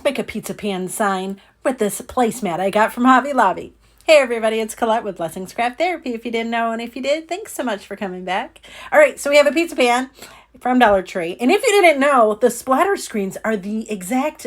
Let's make a pizza pan sign with this placemat I got from Hobby Lobby. Hey everybody, it's Colette with Blessings Craft Therapy. If you didn't know, and if you did, thanks so much for coming back. All right, so we have a pizza pan from Dollar Tree. And if you didn't know, the splatter screens are the exact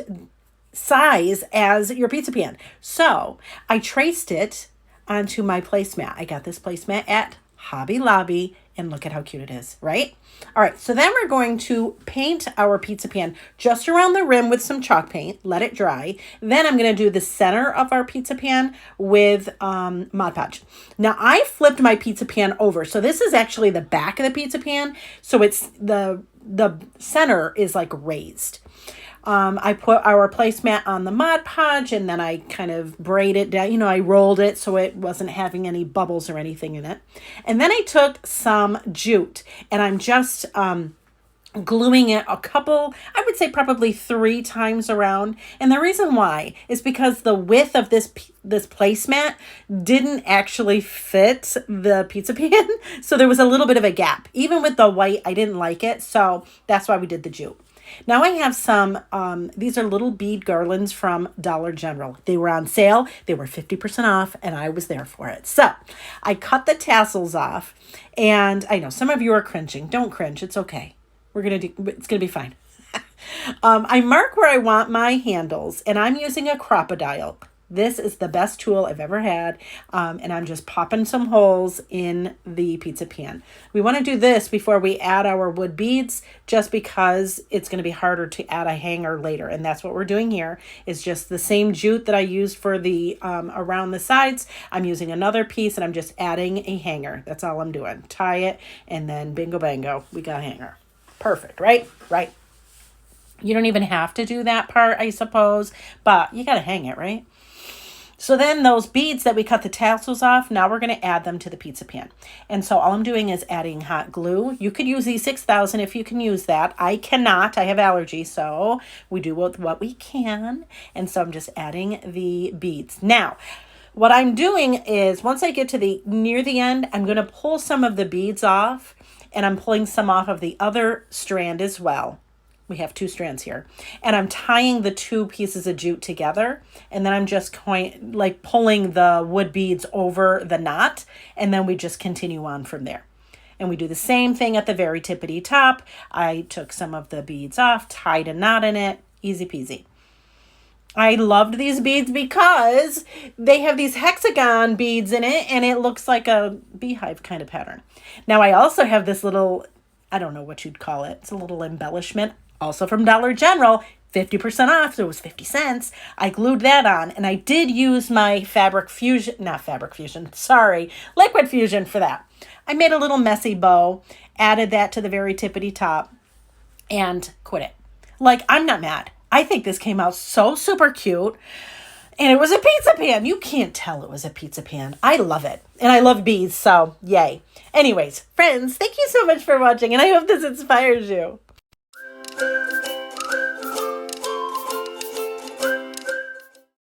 size as your pizza pan. So I traced it onto my placemat. I got this placemat at Hobby Lobby, and look at how cute it is, right? All right, so then we're going to paint our pizza pan just around the rim with some chalk paint, let it dry. Then I'm gonna do the center of our pizza pan with Mod Podge. Now I flipped my pizza pan over. So this is actually the back of the pizza pan. So it's the center is like raised. I put our placemat on the Mod Podge and then I kind of braid it down. You know, I rolled it so it wasn't having any bubbles or anything in it. And then I took some jute and I'm just gluing it a couple, I would say probably 3 times around. And the reason why is because the width of this placemat didn't actually fit the pizza pan. So there was a little bit of a gap. Even with the white, I didn't like it. So that's why we did the jute. Now I have some, these are little bead garlands from Dollar General. They were on sale. They were 50% off and I was there for it. So I cut the tassels off and I know some of you are cringing. Don't cringe. It's okay. It's going to be fine. I mark where I want my handles and I'm using a crocodile. This is the best tool I've ever had. And I'm just popping some holes in the pizza pan. We want to do this before we add our wood beads, just because it's going to be harder to add a hanger later. And that's what we're doing here, is just the same jute that I used for the around the sides. I'm using another piece and I'm just adding a hanger. That's all I'm doing. Tie it and then bingo bango, we got a hanger. Perfect, right? Right. You don't even have to do that part, I suppose, but you got to hang it, right? So then those beads that we cut the tassels off, now we're going to add them to the pizza pan. And so all I'm doing is adding hot glue. You could use E6000 if you can use that. I cannot. I have allergies, so we do what we can. And so I'm just adding the beads. Now, what I'm doing is once I get to near the end, I'm going to pull some of the beads off, and I'm pulling some off of the other strand as well. We have 2 strands here. And I'm tying the 2 pieces of jute together. And then I'm just going like pulling the wood beads over the knot. And then we just continue on from there. And we do the same thing at the very tippity top. I took some of the beads off, tied a knot in it. Easy peasy. I loved these beads because they have these hexagon beads in it. And it looks like a beehive kind of pattern. Now I also have this little, I don't know what you'd call it. It's a little embellishment. Also from Dollar General, 50% off, so it was 50 cents. I glued that on, and I did use my Liquid Fusion for that. I made a little messy bow, added that to the very tippity top, and quit it. Like, I'm not mad. I think this came out so super cute. And it was a pizza pan. You can't tell it was a pizza pan. I love it. And I love beads, so yay. Anyways, friends, thank you so much for watching, and I hope this inspires you.